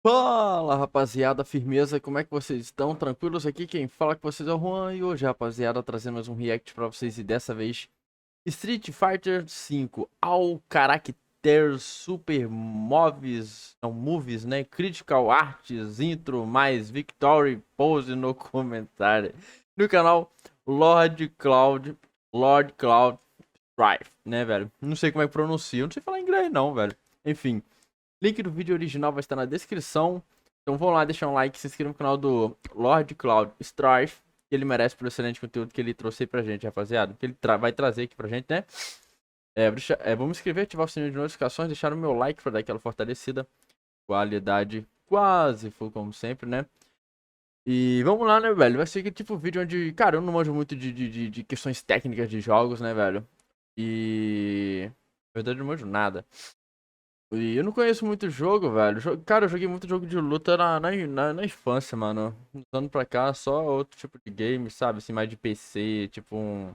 Fala, rapaziada, firmeza, como é que vocês estão? Tranquilos? Aqui quem fala com vocês é o Juan e hoje, rapaziada, trazendo mais um react pra vocês e dessa vez Street Fighter V All Character Super Moves, não, Movies, né? Critical Arts, Intro, mais Victory Pose no comentário no canal Lord Cloud Strife, né, velho? Não sei como é que pronuncia, eu não sei falar inglês não, velho. Enfim. Link do vídeo original vai estar na descrição. Então vão lá, deixar um like, se inscreva no canal do Lord Cloud Strife. Que ele merece pelo excelente conteúdo que ele trouxe aí pra gente, rapaziada. Que ele vai trazer aqui pra gente, né? Vamos inscrever, ativar o sininho de notificações, deixar o meu like pra dar aquela fortalecida. Qualidade quase full, como sempre, né? E vamos lá, né, velho? Vai ser aquele tipo de vídeo onde, cara, eu não manjo muito de questões técnicas de jogos, né, velho? E... Na verdade, eu não manjo nada. E eu não conheço muito jogo, velho. Cara, eu joguei muito jogo de luta na infância, mano. Uns anos pra cá, só outro tipo de game, sabe? Assim, mais de PC, tipo um...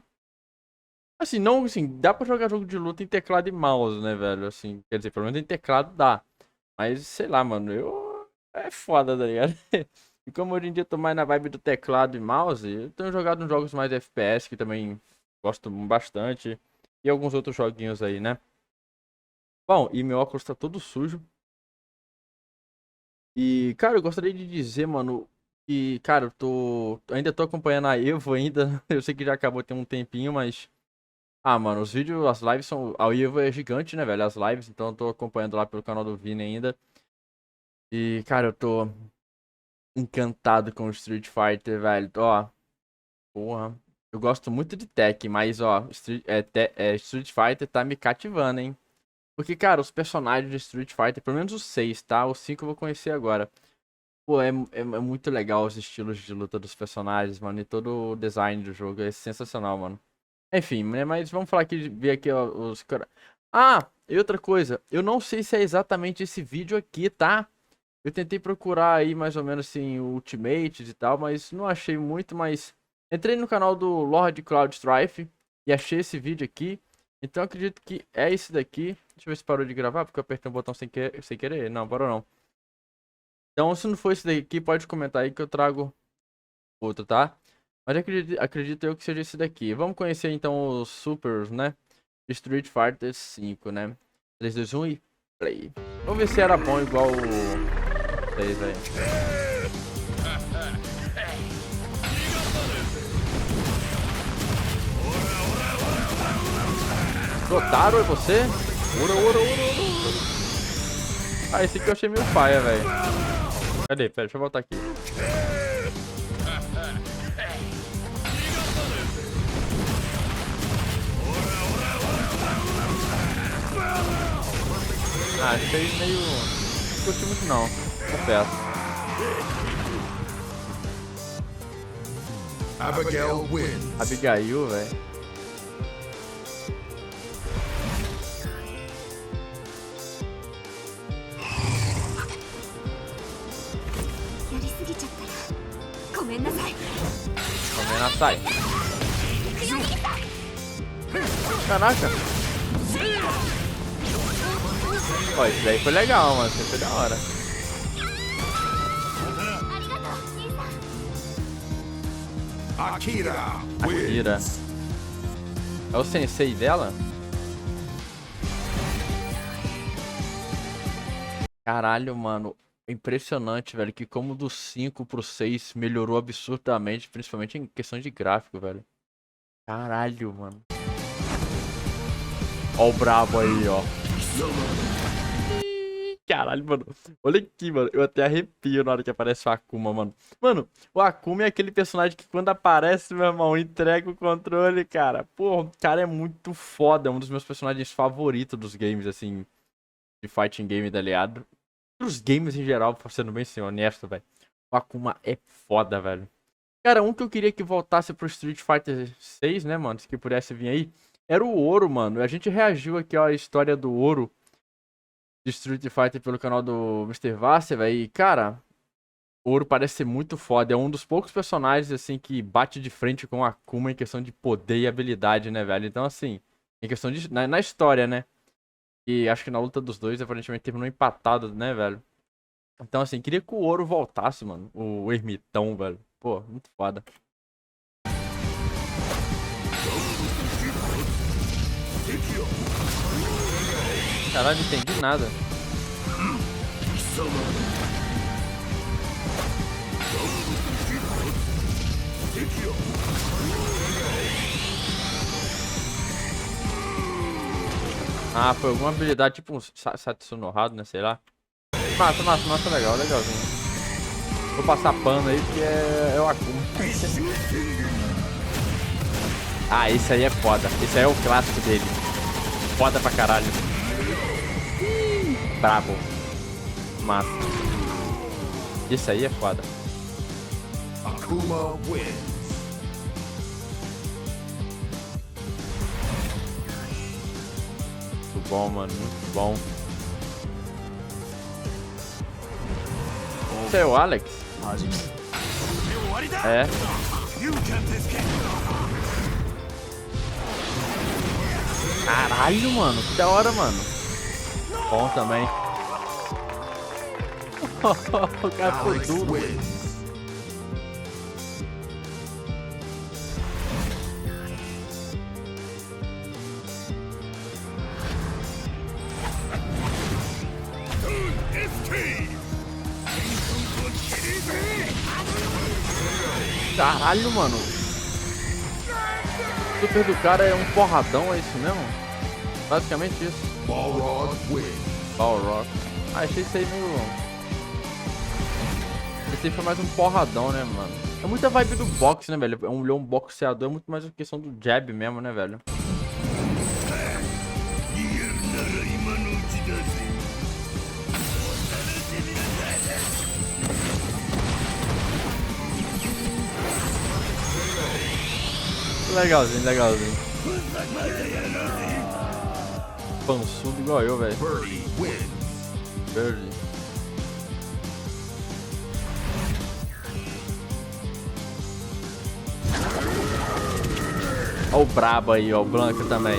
Assim, não, assim, dá pra jogar jogo de luta em teclado e mouse, né, velho? Assim, quer dizer, pelo menos em teclado dá. Mas, sei lá, mano, eu... É foda, tá ligado? E como hoje em dia eu tô mais na vibe do teclado e mouse, eu tenho jogado uns jogos mais FPS, que também gosto bastante. E alguns outros joguinhos aí, né? Bom, e meu óculos tá todo sujo. E, cara, eu gostaria de dizer, mano, que, cara, ainda tô acompanhando a Evo ainda. Eu sei que já acabou tem um tempinho, mas. Ah, mano, os vídeos, as lives são. A Evo é gigante, né, velho? As lives, então eu tô acompanhando lá pelo canal do Vini ainda. E, cara, eu tô encantado com o Street Fighter, velho. Ó, porra. Eu gosto muito de Tekken, mas, ó, Street Fighter tá me cativando, hein? Porque, cara, os personagens de Street Fighter, pelo menos os 6, tá? Os 5 eu vou conhecer agora. Pô, é muito legal os estilos de luta dos personagens, mano. E todo o design do jogo é sensacional, mano. Enfim, né? Mas vamos falar aqui, ver aqui ó, os... Ah, e outra coisa. Eu não sei se é exatamente esse vídeo aqui, tá? Eu tentei procurar aí mais ou menos assim, o Ultimate e tal, mas não achei muito, mas... Entrei no canal do Lord Cloud Strife e achei esse vídeo aqui. Então eu acredito que é esse daqui. Deixa eu ver se parou de gravar, porque eu apertei um botão sem querer. Não, parou não. Então, se não for esse daqui, pode comentar aí que eu trago outro, tá? Mas acredito eu que seja esse daqui. Vamos conhecer então os Supers, né? Street Fighter V, né? 3, 2, 1 e play. Vamos ver se era bom igual o 6 aí. Rotaro, é você? Ouro. Ah, esse aqui eu achei meio paia, velho. Cadê? Pera, deixa eu voltar aqui. Ah, esse aí meio... Não curti muito não, confesso. Abigail wins. Abigail, velho. Comendo Caraca. Ó, isso daí foi legal, mano. Isso foi da hora. Akira Akira. wins. É o sensei dela? Caralho, mano. Impressionante, velho. Que como do 5 pro 6 melhorou absurdamente. Principalmente em questão de gráfico, velho. Caralho, mano. Ó o brabo aí, ó. Caralho, mano. Olha aqui, mano. Eu até arrepio na hora que aparece o Akuma, mano. Mano, o Akuma é aquele personagem que quando aparece, meu irmão, entrega o controle, cara. Pô, o cara é muito foda. É um dos meus personagens favoritos dos games, assim, de fighting game, tá ligado? Dos games em geral, sendo bem assim, honesto, velho. O Akuma é foda, velho. Cara, um que eu queria que voltasse pro Street Fighter 6, né, mano? Se que pudesse vir aí. Era o Ouro, mano. A gente reagiu aqui ó, à história do Ouro de Street Fighter pelo canal do Mr. Vaster, velho. E, cara, o Ouro parece ser muito foda. É um dos poucos personagens, assim, que bate de frente com o Akuma em questão de poder e habilidade, né, velho? Então, assim, em questão de... Na história, né? E acho que na luta dos dois, aparentemente, terminou empatado, né, velho? Então, assim, queria que o ouro voltasse, mano. O ermitão, velho. Pô, muito foda. Caralho, não entendi nada. Ah, foi alguma habilidade tipo um Satsuno Hado, né? Sei lá. Massa, legal, legalzinho. Vou passar pano aí porque é o Akuma. Ah, esse aí é foda. Esse aí é o clássico dele. Foda pra caralho. Brabo. Massa. Esse aí é foda. Akuma wins. Muito bom, mano. Muito bom. Esse é o Alex? É. Caralho, mano. Que da hora, mano. Bom também. O cara ficou Alex duro. wins. Caralho, mano. O super do cara é um porradão, é isso mesmo? Basicamente isso. Balrog wins. Balrog. Ah, achei isso aí meio... Esse aí foi mais um porradão, né, mano? É muita vibe do boxe, né, velho? É um boxeador, é muito mais a questão do jab mesmo, né, velho? Legalzinho, legalzinho. Pançudo igual eu, velho. Birdie wins. Birdie. Ó o brabo aí, ó, o Blanca também.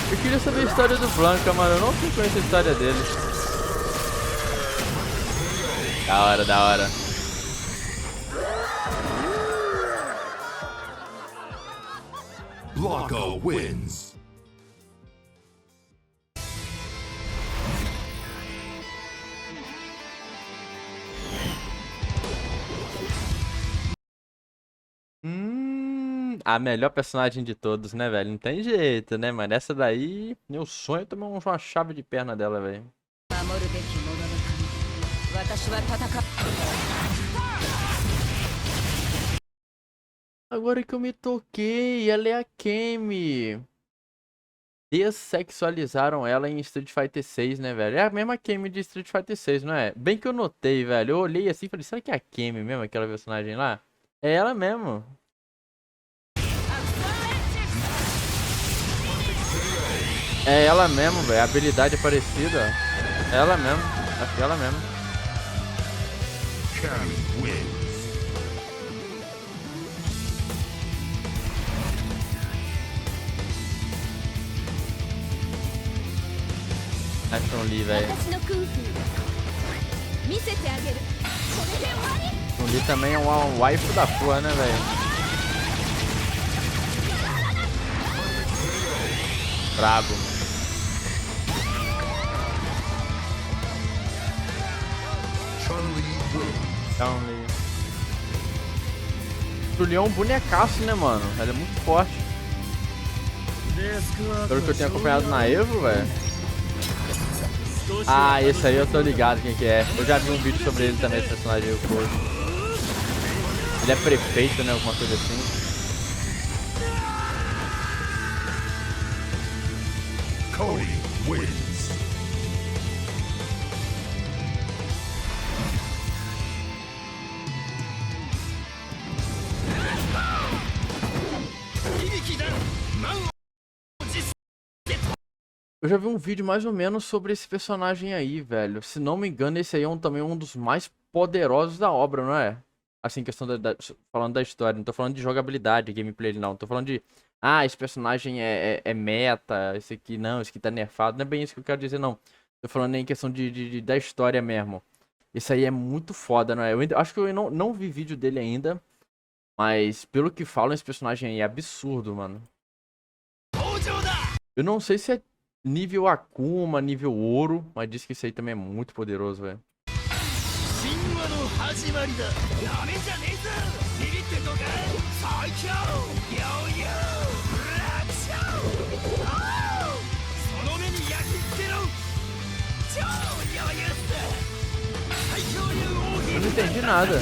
Eu queria saber a história do Blanca, mano. Eu não conheço a história dele. Da hora, da hora. Blanca wins. A melhor personagem de todos, né, velho? Não tem jeito, né, mano? Essa daí, meu sonho é tomar uma chave de perna dela, velho. Agora que eu me toquei, ela é a Kemi. Dessexualizaram ela em Street Fighter 6, né, velho? É a mesma Kemi de Street Fighter 6, não é? Bem que eu notei, velho. Eu olhei assim e falei, será que é a Kemi mesmo, aquela personagem lá? É ela mesmo. É ela mesmo, velho. A habilidade é parecida. É ela mesmo. Acho que é ela mesmo. Kami wins. A Chun-Li, velho. Chun-Li também é uma waifu da porra, né, velho? Brabo. Chun-Li wins. Chun-Li. Chun-Li é um bonecaço, né, mano? Ela é muito forte. Pelo que eu tenho acompanhado na Evo, velho. Ah, esse aí eu tô ligado quem que é. Eu já vi um vídeo sobre ele também, esse personagem aí, o Code. Ele é prefeito, né? Alguma coisa assim. Cody wins. Eu já vi um vídeo mais ou menos sobre esse personagem aí, velho. Se não me engano, esse aí é também um dos mais poderosos da obra, não é? Assim, questão falando da história. Não tô falando de jogabilidade, gameplay, não. Tô falando de Ah, esse personagem é meta, esse aqui não, esse aqui tá nerfado. Não é bem isso que eu quero dizer, não. Tô falando em questão da história mesmo. Esse aí é muito foda, não é? Acho que eu não vi vídeo dele ainda. Mas pelo que falam, esse personagem aí é absurdo, mano. Eu não sei se é nível Akuma, nível ouro, mas diz que esse aí também é muito poderoso, velho. Eu não entendi nada.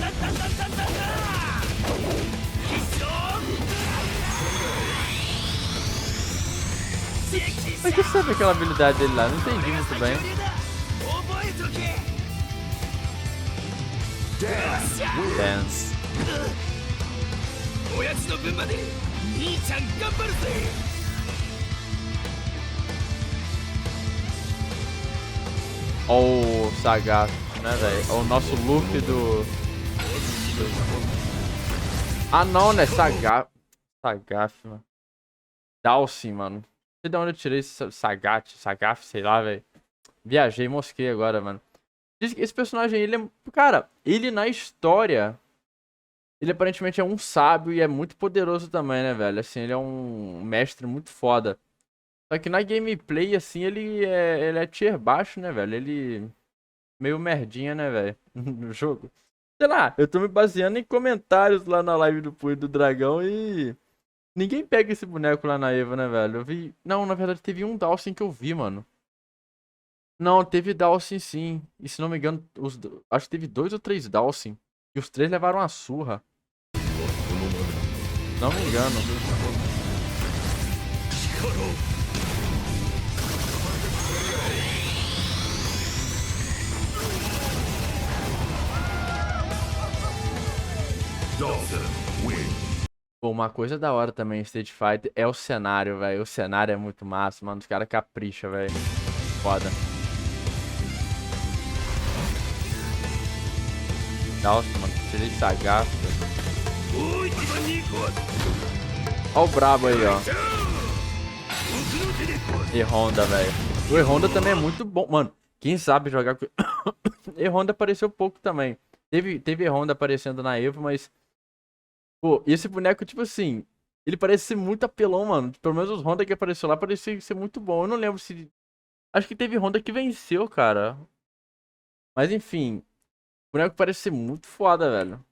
Mas que sabe aquela habilidade dele lá? Não entendi muito bem. Dance. Ó o Sagat, né, velho? O nosso Luffy Ah, não, né? Sagaf, mano. Dalsin, mano. Não sei de onde eu tirei esse Sagaf, sei lá, velho. Viajei, mosquei agora, mano. Diz que esse personagem, ele é... Cara, ele na história... Ele aparentemente é um sábio e é muito poderoso também, né, velho? Assim, ele é um mestre muito foda. Só que na gameplay, assim, ele é tier baixo, né, velho? Ele... Meio merdinha, né, velho? No jogo. Sei lá, eu tô me baseando em comentários lá na live do Punho do Dragão e... Ninguém pega esse boneco lá na Eva, né, velho? Eu vi... Não, na verdade teve um Dawson que eu vi, mano. Não, teve Dawson sim. E se não me engano, acho que teve 2 ou 3 Dawson. E os 3 levaram uma surra. Não me engano. Dalton wins. Pô, uma coisa da hora também em Street Fighter é o cenário, velho. O cenário é muito massa, mano. Os caras capricham, velho. Foda. Nossa, mano. Tirei sagaz. Ó o brabo aí, ó. E Honda, velho. O E-Honda também é muito bom. Mano, quem sabe jogar com... E-Honda apareceu pouco também. Teve E-Honda aparecendo na Evo, mas... Pô, e esse boneco, tipo assim... Ele parece ser muito apelão, mano. Pelo menos os Honda que apareceu lá parecia ser muito bom. Eu não lembro se... Acho que teve Honda que venceu, cara. Mas enfim... O boneco parece ser muito foda, velho.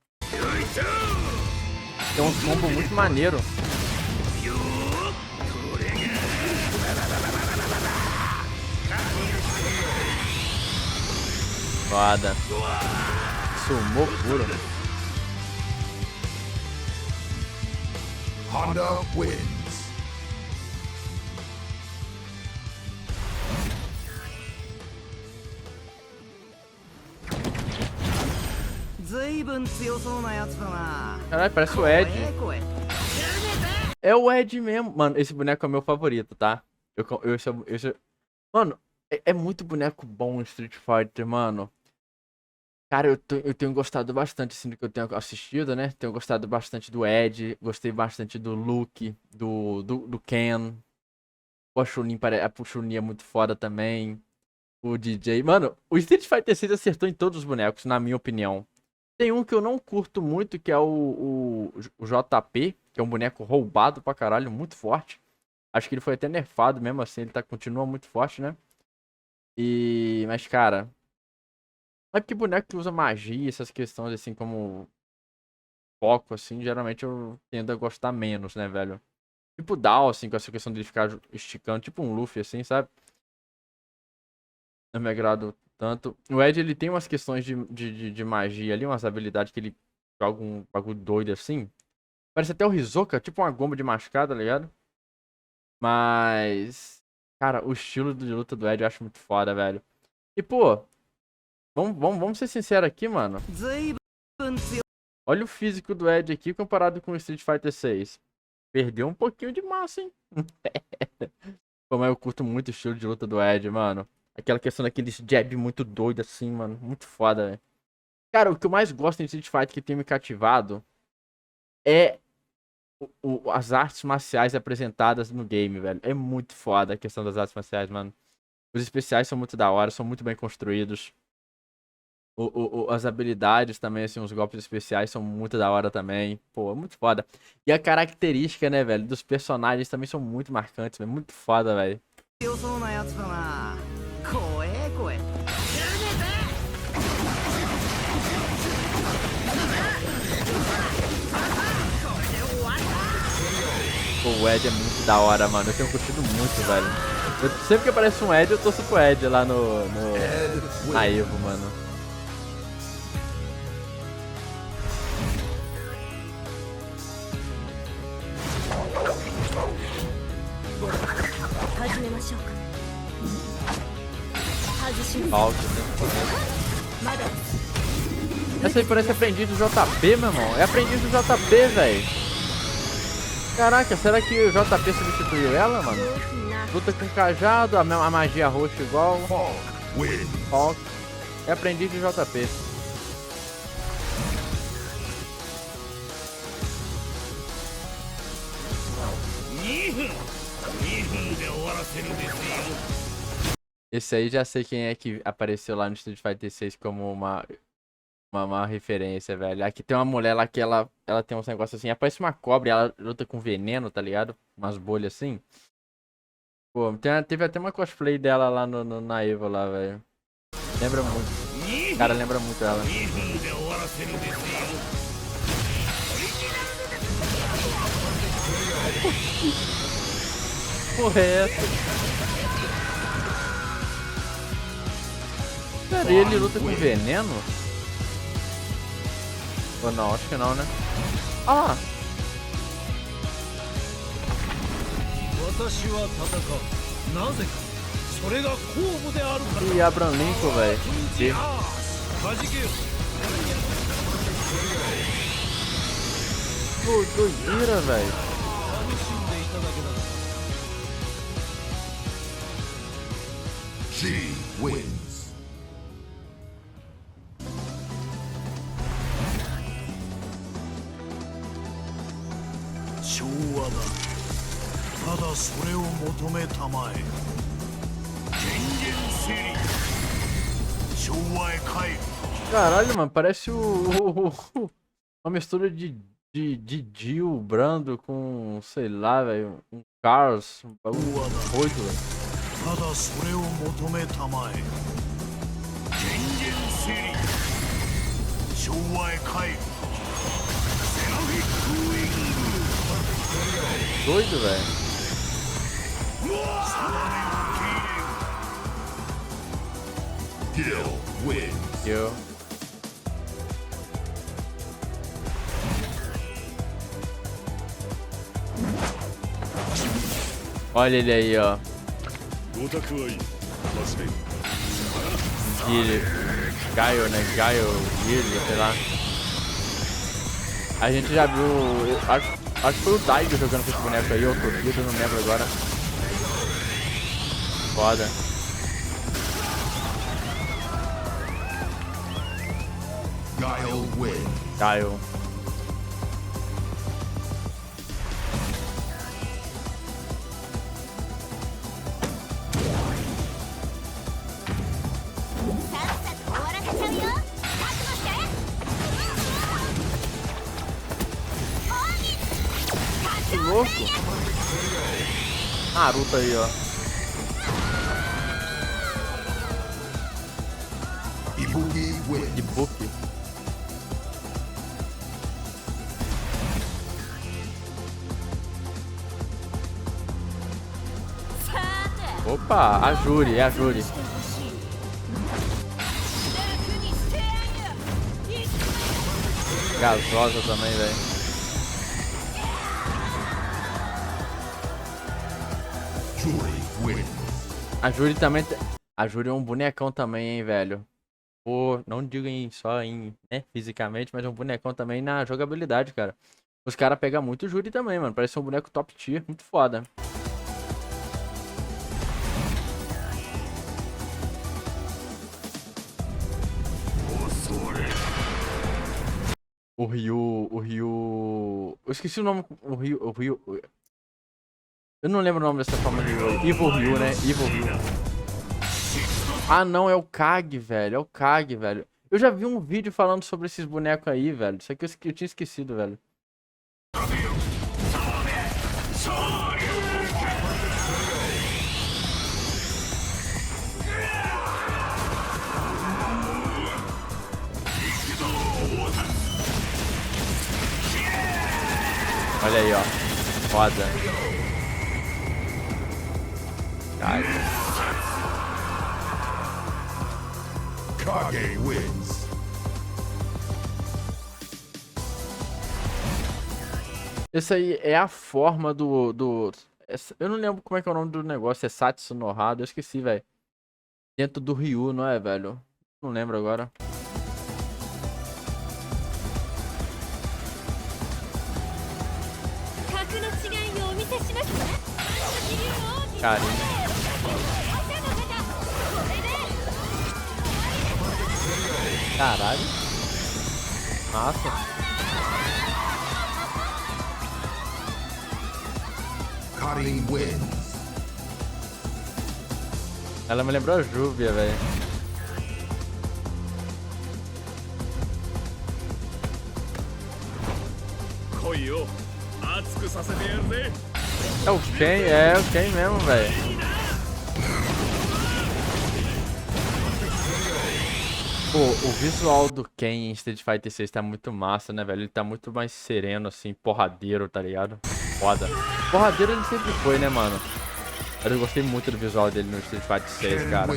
Tem um combo muito maneiro. Foda. Sumou puro. Honda wins. Caralho, parece o Ed. É o Ed mesmo. Mano, esse boneco é meu favorito, tá? Mano, é muito boneco bom em Street Fighter, mano. Cara, eu tenho gostado bastante, assim, do que eu tenho assistido, né? Tenho gostado bastante do Ed, gostei bastante do Luke, do Ken. O Chunin, a Chunin é muito foda também. O DJ. Mano, o Street Fighter 6 acertou em todos os bonecos, na minha opinião. Tem um que eu não curto muito, que é o JP, que é um boneco roubado pra caralho, muito forte. Acho que ele foi até nerfado mesmo assim, ele continua muito forte, né? Mas, cara... É porque boneco que usa magia, essas questões assim como foco, assim, geralmente eu tendo a gostar menos, né, velho? Tipo o Down, assim, com essa questão de ficar esticando, tipo um Luffy, assim, sabe? Não me agrado tanto. O Ed, ele tem umas questões de magia ali, umas habilidades que ele joga um bagulho doido assim. Parece até o Hisoka, tipo uma goma de mascada, tá ligado? Mas... Cara, o estilo de luta do Ed eu acho muito foda, velho. E, pô... Vamos ser sinceros aqui, mano. Olha o físico do Ed aqui comparado com o Street Fighter 6. Perdeu um pouquinho de massa, hein? Pô, mas eu curto muito o estilo de luta do Ed, mano. Aquela questão daquele jab muito doido assim, mano. Muito foda, velho. Cara, o que eu mais gosto em Street Fighter que tem me cativado é as artes marciais apresentadas no game, velho. É muito foda a questão das artes marciais, mano. Os especiais são muito da hora, são muito bem construídos. As habilidades também, assim, os golpes especiais são muito da hora também. Pô, é muito foda. E a característica, né, velho, dos personagens também são muito marcantes, velho. Muito foda, velho. Pô, o Ed é muito da hora, mano. Eu tenho curtido muito, velho. Sempre que aparece um Ed, eu torço pro Ed lá na Evo, mano. Falta, essa aí parece aprendiz do JP, meu irmão. É aprendiz do JP, velho. Caraca, será que o JP substituiu ela, mano? Luta com cajado, a magia roxa igual. Hulk. É aprendiz do JP. Esse aí já sei quem é que apareceu lá no Street Fighter 6 como uma referência, velho. Aqui tem uma mulher lá que ela tem uns negócios assim, parece uma cobra e ela luta com veneno, tá ligado? Umas bolhas assim. Pô, teve até uma cosplay dela lá na Evo lá, velho. Lembra muito. O cara lembra muito ela. Porra é essa? Cara, e ele luta com veneno? Ou não? Acho que não, né? Ah! E Abraham Lincoln, velho. Pô, doideira, velho. She wins. Caralho, mano, parece uma mistura de Jill Brando com, sei lá, velho, um Cars, um bagulho doido, velho. Doido, velho. Gil wins. Eu. Olha ele aí, ó. Gaio, né? Gaio, Gil, sei lá. A gente já viu. Acho que foi o Daigo jogando com esse boneco aí, ou o Torpedo, não lembro agora. Foda. Guile wins. Gaio. Que louco. Naruto aí, ó. Ibuki wins. Ibuki. Opa, a Juri, é a Juri. Gasosa também, velho. Juri wins. A Juri também. A Juri é um bonecão também, hein, velho. Pô, não digo só em, né, fisicamente, mas é um bonecão também na jogabilidade, cara. Os caras pegam muito o Juri também, mano. Parece um boneco top tier, muito foda. O Ryu... Eu esqueci o nome, o Ryu... Eu não lembro o nome dessa forma de Ryu. Evil Ryu, né? Evil Ryu. Ah, não, é o Kage, velho. É o Kage, velho. Eu já vi um vídeo falando sobre esses bonecos aí, velho. Isso aqui eu tinha esquecido, velho. Olha aí, ó. Foda. Ai. Kage wins. Esse aí é a forma eu não lembro como é que é o nome do negócio. É Satsu no Hado. Eu esqueci, velho. Dentro do Ryu, não é, velho? Não lembro agora. Carinho. Caralho. Massa. Karin wins. Ela me lembrou a Júbia, velho. É o Ken mesmo, velho. Pô, o visual do Ken em Street Fighter 6 tá muito massa, né, velho? Ele tá muito mais sereno, assim, porradeiro, tá ligado? Foda. Porradeiro ele sempre foi, né, mano? Mas eu gostei muito do visual dele no Street Fighter 6, cara.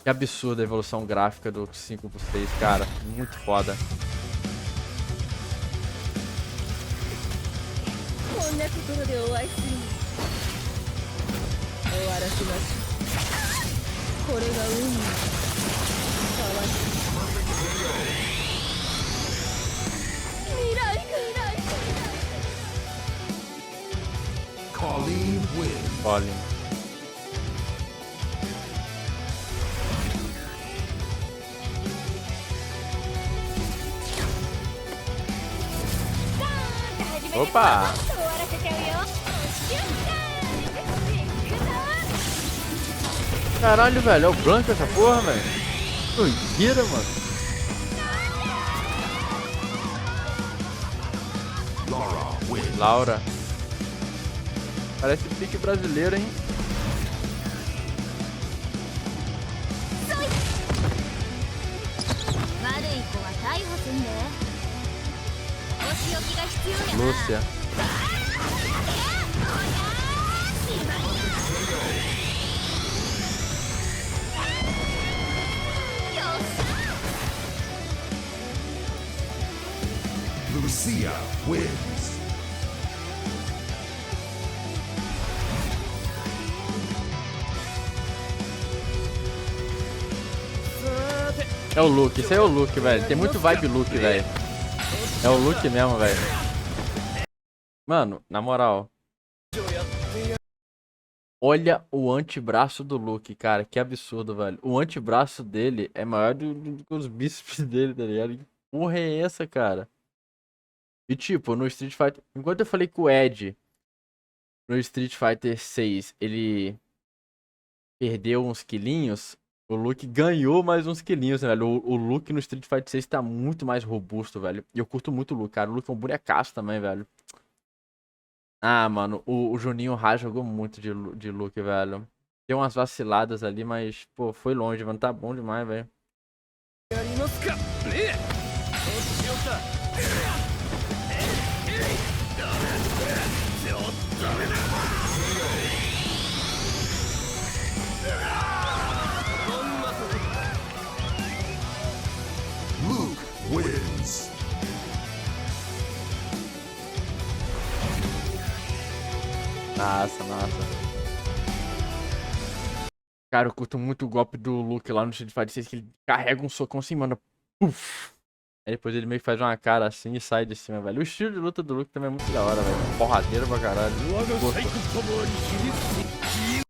Que absurda a evolução gráfica do 5 pro 6, cara. Muito foda. Colleen wins. Colin. Opa! Caralho, velho, é o Blanco essa porra, velho. Doideira, mano. Laura wins. Laura. Parece pique brasileiro, hein? Lúcia. Lucia wins. É o Luke, esse aí é o Luke, velho. Tem muito vibe Luke, velho. É o Luke mesmo, velho. Mano, na moral. Olha o antebraço do Luke, cara. Que absurdo, velho. O antebraço dele é maior do que os bíceps dele, tá ligado? Que porra é essa, cara? E tipo, no Street Fighter... Enquanto eu falei que o Ed, no Street Fighter 6, ele perdeu uns quilinhos, o Luke ganhou mais uns quilinhos, né, velho? O Luke no Street Fighter 6 tá muito mais robusto, velho. E eu curto muito o Luke, cara. O Luke é um bonecaço também, velho. Ah, mano, o Juninho Ha jogou muito de Luke, velho. Deu umas vaciladas ali, mas, pô, foi longe, mano. Tá bom demais, velho. Luke wins. Massa, massa. Cara, eu curto muito o golpe do Luke lá no Street Fighter 6, que ele carrega um socão assim, mano. Puf. Aí depois ele meio que faz uma cara assim e sai de cima, velho. O estilo de luta do Luke também é muito da hora, velho. Porradeiro pra caralho. Gosto.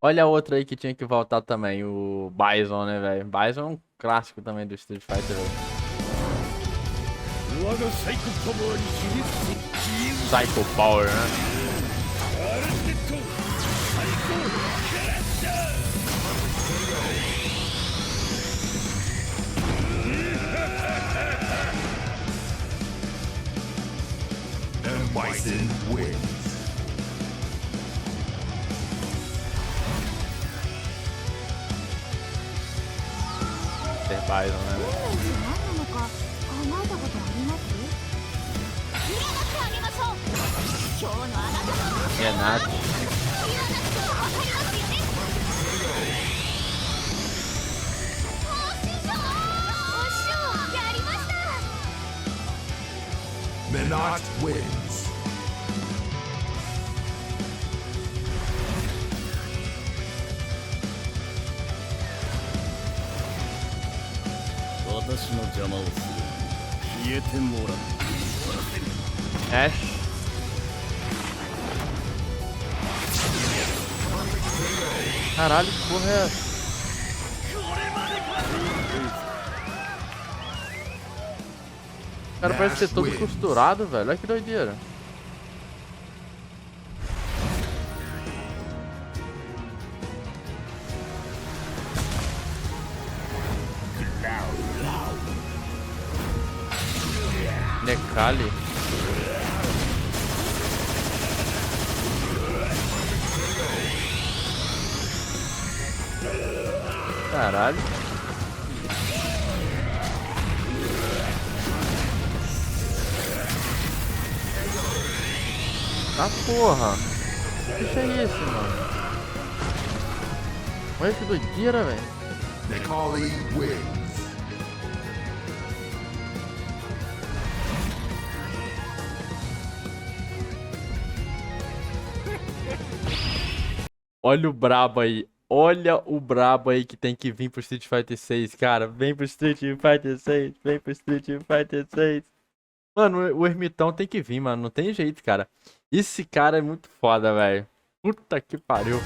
Olha a outra aí que tinha que voltar também, o Bison, né, velho? Bison é um clássico também do Street Fighter, velho. Psycho Power, né? And Bison wins. Ter Bison, né? 何なのか考えたことあります？占ってあげましょう。今日のあなたの É nada. 占ってわかりますよね。お師匠やりました。 Menot wins. Ash. Caralho, que porra é essa? O cara parece ser todo costurado, velho. Olha que doideira. Necali. Caralho. Ah, porra. Que bicho é esse, mano? Olha que doideira, velho. Necali wins. Olha o brabo aí. Olha o brabo aí que tem que vir pro Street Fighter 6, cara. Vem pro Street Fighter 6. Vem pro Street Fighter 6. Mano, o ermitão tem que vir, mano. Não tem jeito, cara. Esse cara é muito foda, velho. Puta que pariu.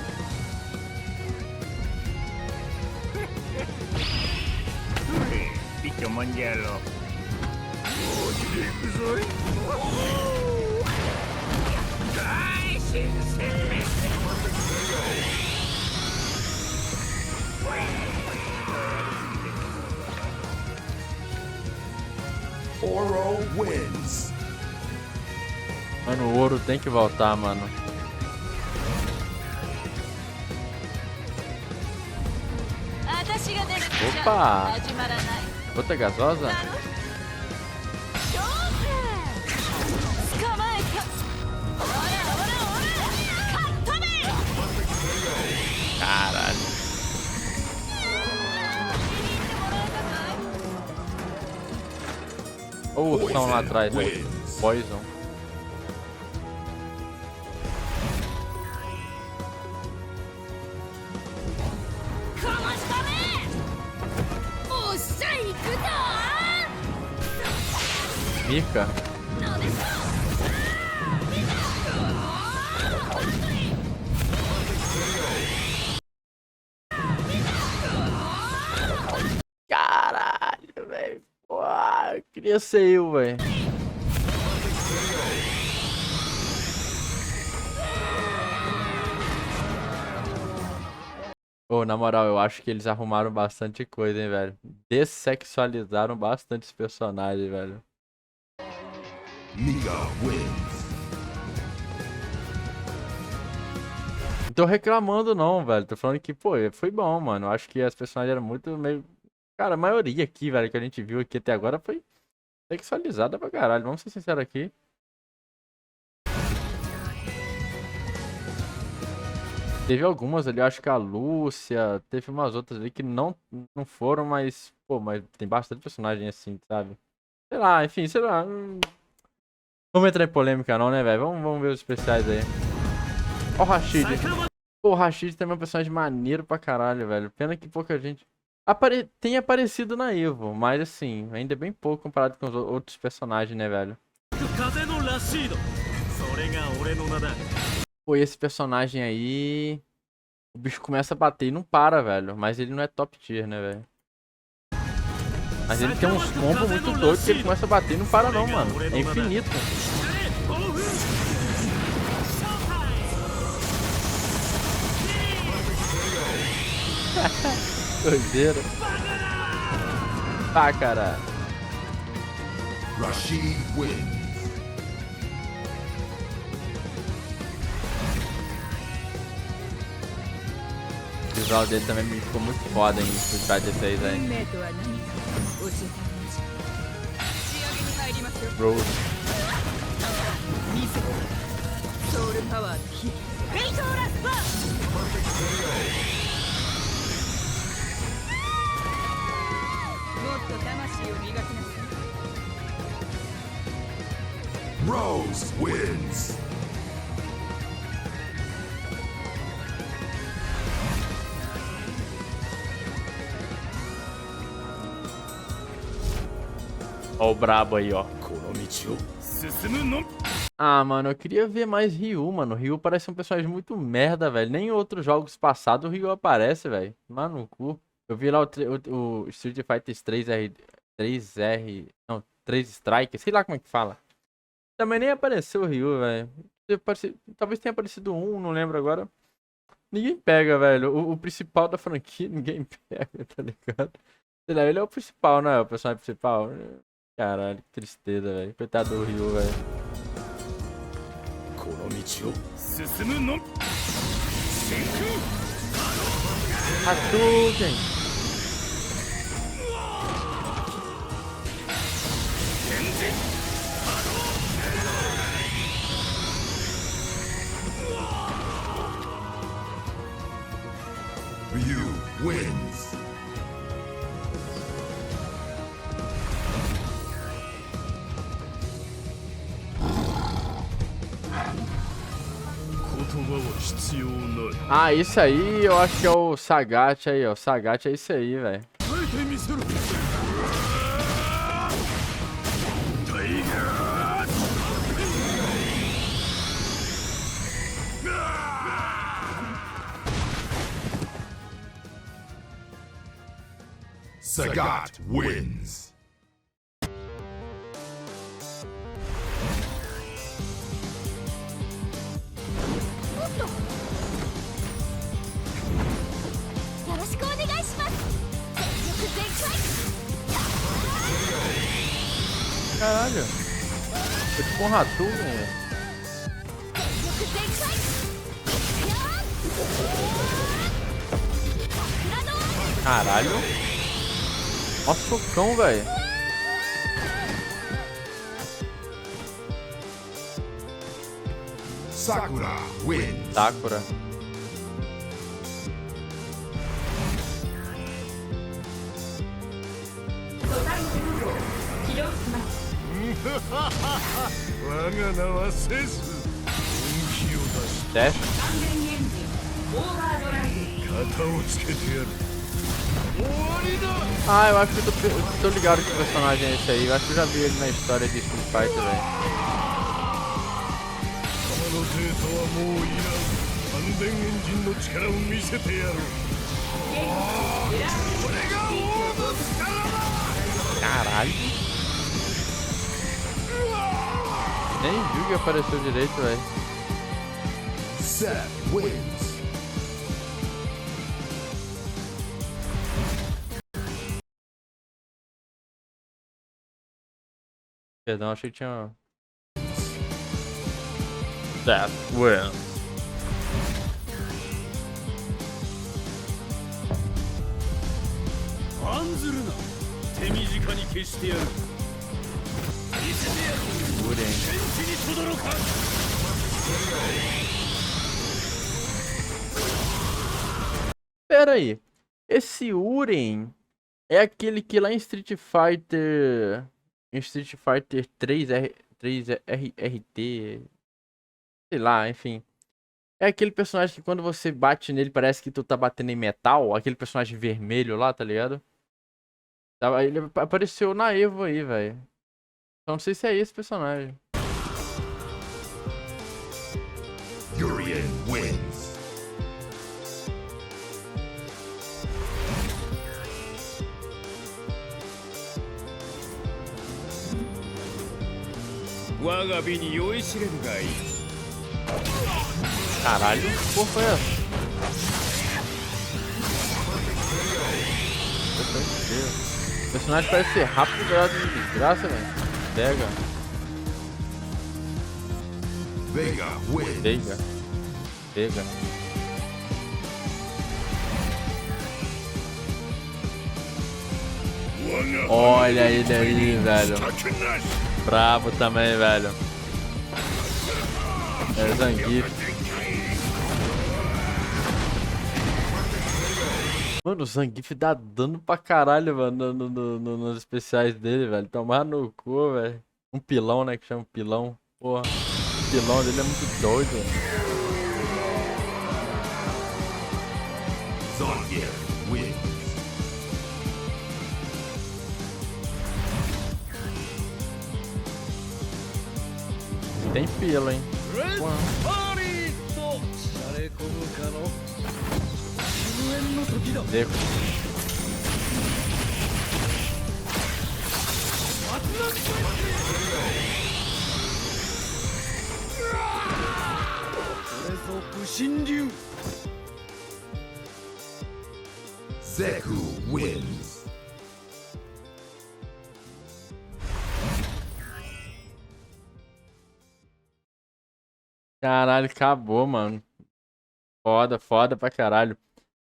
Oro wins. Mano, o ouro tem que voltar, mano. Opa! Outra gasosa? Caralho. Olha o ursão lá atrás, né? Poison. Mika. Caralho, velho. Eu queria ser eu, velho. Ô, na moral, eu acho que eles arrumaram bastante coisa, hein, velho. Dessexualizaram bastante os personagens, velho. Mika wins. Não tô reclamando não, velho. Tô falando que, pô, foi bom, mano. Eu acho que as personagens eram muito meio... Cara, a maioria aqui, velho, que a gente viu aqui até agora foi sexualizada pra caralho. Vamos ser sinceros aqui. Teve algumas ali, eu acho que a Lúcia, teve umas outras ali que não foram, mas, pô, mas tem bastante personagem assim, sabe? Sei lá, enfim, sei lá. Vamos entrar em polêmica não, né, velho? Vamos ver os especiais aí. Ó o Rashid. Pô, o Rashid também é um personagem maneiro pra caralho, velho. Pena que pouca gente... Tem aparecido na Evo, mas assim, ainda é bem pouco comparado com os outros personagens, né, velho? Pô, e esse personagem aí... O bicho começa a bater e não para, velho. Mas ele não é top tier, né, velho? Mas ele tem uns combos muito doidos que ele começa a bater e não para não, mano. É infinito. Doideira. Tá, cara. Rashid wins. O visual dele também me ficou muito foda em Street Fighter 6, velho. Rose. Rose wins. Ó o brabo aí, ó. Ah, mano, eu queria ver mais Ryu, mano. Ryu parece um personagem muito merda, velho. Nem em outros jogos passados o Ryu aparece, velho. Mano, no cu. Eu vi lá o Street Fighter 3R... Não, 3 Strike, sei lá como é que fala. Também nem apareceu o Ryu, velho. Talvez tenha aparecido um, não lembro agora. Ninguém pega, velho. O principal da franquia, ninguém pega, tá ligado? Sei lá, ele é o principal, não é? O personagem principal. Caralho, que tristeza, velho. Coitado do Ryu, velho. Hadouken! Ryu wins. Ah, isso aí eu acho que é o Sagat aí, ó. O Sagat é isso aí, velho. Sagat wins. Caralho. Foi tipo um ratu, velho. Caralho. Nossa, socão, velho. Sakura wins. Sakura. Dash. Ah, eu acho que eu tô ligado que o personagem é esse aí. Eu acho que eu já vi ele na história de Street Fighter, velho. Caralho. Nem viu que apareceu direito, velho. Seth wins. Perdão, achei que tinha... That wins. Pera aí. Esse Uren é aquele que lá em Street Fighter... Em Street Fighter 3RT... Sei lá, enfim. É aquele personagem que quando você bate nele parece que tu tá batendo em metal. Aquele personagem vermelho lá, tá ligado? Ele apareceu na Evo aí, velho. Então não sei se é esse personagem. Urien wins. 我が美に酔いしれるがいい。 Caralho, que porra foi essa? O personagem parece ser rápido de desgraça, velho. Pega. Vega wins. Pega. Pega. Olha ele aí, velho. Bravo também, velho. É Zangief. Mano, o Zangief dá dano pra caralho, mano, nos especiais dele, velho. Tomar no cu, velho. Um pilão, né, que chama pilão. Porra, o pilão dele é muito doido, velho. Zangief wins. Tem pelo, hein. パリッとしゃれ込むかの終焉の時だ。 Deco. これぞ武神流。 Zeku wins. Caralho, acabou, mano. Foda, foda pra caralho.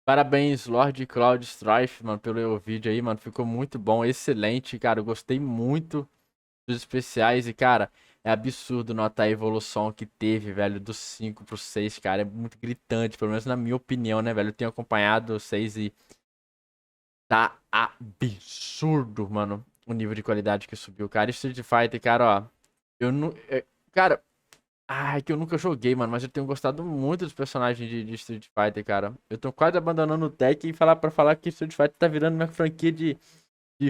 Parabéns, Lord Cloud Strife, mano, pelo vídeo aí, mano. Ficou muito bom, excelente, cara. Eu gostei muito dos especiais e, cara, é absurdo notar a evolução que teve, velho, do 5 pro 6, cara. É muito gritante, pelo menos na minha opinião, né, velho. Eu tenho acompanhado o 6 e tá absurdo, mano, o nível de qualidade que subiu, cara. Street Fighter, cara, ó. Eu não. Cara. Ah, é que eu nunca joguei, mano, mas eu tenho gostado muito dos personagens de Street Fighter, cara. Eu tô quase abandonando o Tekken e pra falar que Street Fighter tá virando minha franquia de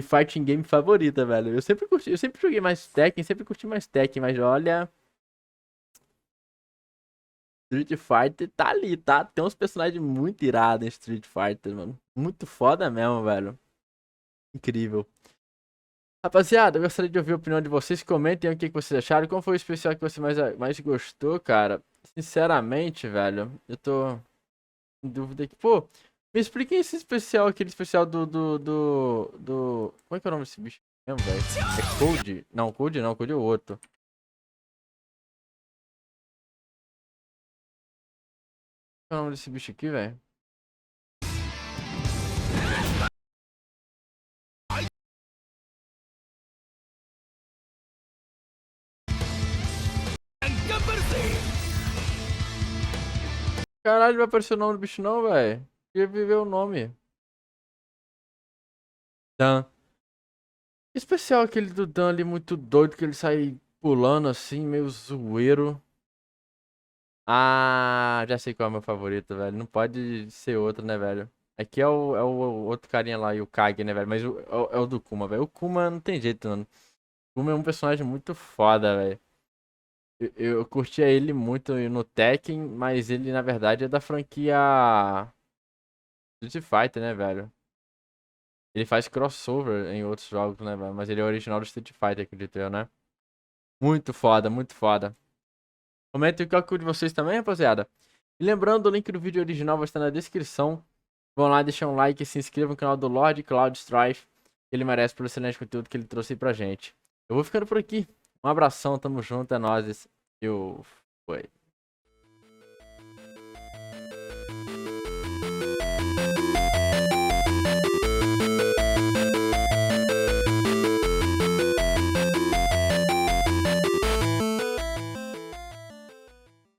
fighting game favorita, velho. Eu sempre curti, eu sempre joguei mais Tekken, sempre curti mais Tekken, mas olha... Street Fighter tá ali, tá? Tem uns personagens muito irados em Street Fighter, mano. Muito foda mesmo, velho. Incrível. Rapaziada, eu gostaria de ouvir a opinião de vocês. Comentem o que vocês acharam. Qual foi o especial que você mais gostou, cara? Sinceramente, velho, eu tô em dúvida aqui. Pô, me expliquem esse especial, aquele especial do... Como é que é o nome desse bicho mesmo, velho? É Code? Não, Code não, Code é o outro. Qual é o nome desse bicho aqui, velho? Caralho, vai aparecer o nome do bicho não, velho. Queria ver o nome. Dan. Especial aquele do Dan ali, muito doido, que ele sai pulando assim, meio zoeiro. Ah, já sei qual é o meu favorito, velho. Não pode ser outro, né, velho? Aqui é o outro carinha lá, e o Kage, né, velho? Mas é o do Kuma, velho. O Kuma não tem jeito, mano. O Kuma é um personagem muito foda, velho. Eu curtia ele muito no Tekken, mas ele, na verdade, é da franquia Street Fighter, né, velho? Ele faz crossover em outros jogos, né, velho? Mas ele é original do Street Fighter, acredito eu, né? Muito foda, muito foda. Comentem qual que é o de vocês também, rapaziada. E lembrando, o link do vídeo original vai estar na descrição. Vão lá, deixar um like e se inscrevam no canal do Lord Cloud Strife. Ele merece pelo excelente conteúdo que ele trouxe pra gente. Eu vou ficando por aqui. Um abração, tamo junto, é nóis. Eu fui.